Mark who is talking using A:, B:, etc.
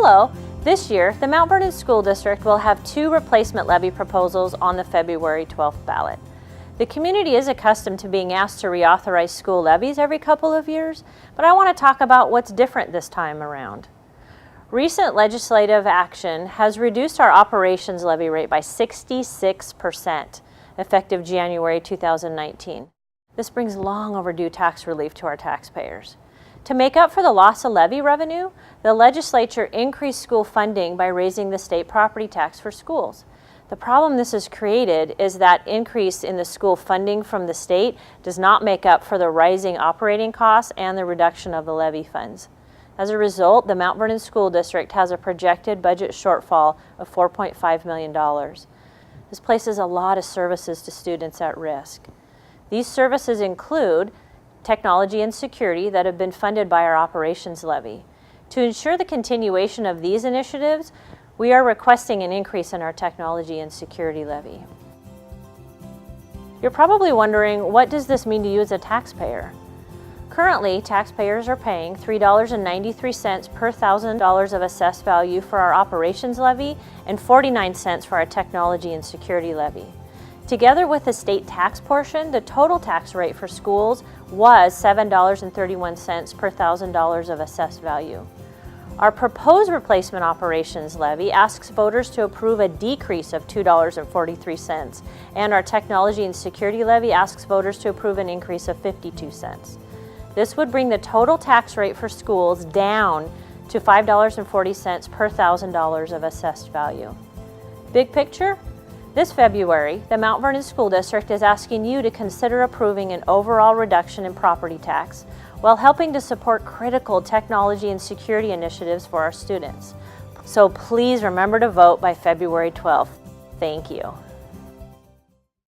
A: Hello! This year, the Mount Vernon School District will have 2 replacement levy proposals on the February 12th ballot. The community is accustomed to being asked to reauthorize school levies every couple of years, but I want to talk about what's different this time around. Recent legislative action has reduced our operations levy rate by 66%, effective January 2019. This brings long overdue tax relief to our taxpayers. To make up for the loss of levy revenue, the legislature increased school funding by raising the state property tax for schools. The problem this has created is that increase in the school funding from the state does not make up for the rising operating costs and the reduction of the levy funds. As a result, the Mount Vernon School District has a projected budget shortfall of $4.5 million. This places a lot of services to students at risk. These services include technology and security that have been funded by our operations levy. To ensure the continuation of these initiatives, we are requesting an increase in our technology and security levy. You're probably wondering, what does this mean to you as a taxpayer? Currently, taxpayers are paying $3.93 per $1,000 of assessed value for our operations levy and 49 cents for our technology and security levy. Together with the state tax portion, the total tax rate for schools was $7.31 per $1,000 of assessed value. Our proposed replacement operations levy asks voters to approve a decrease of $2.43, and our technology and security levy asks voters to approve an increase of 52 cents. This would bring the total tax rate for schools down to $5.40 per $1,000 of assessed value. Big picture? This February, the Mount Vernon School District is asking you to consider approving an overall reduction in property tax while helping to support critical technology and security initiatives for our students. So please remember to vote by February 12th. Thank you.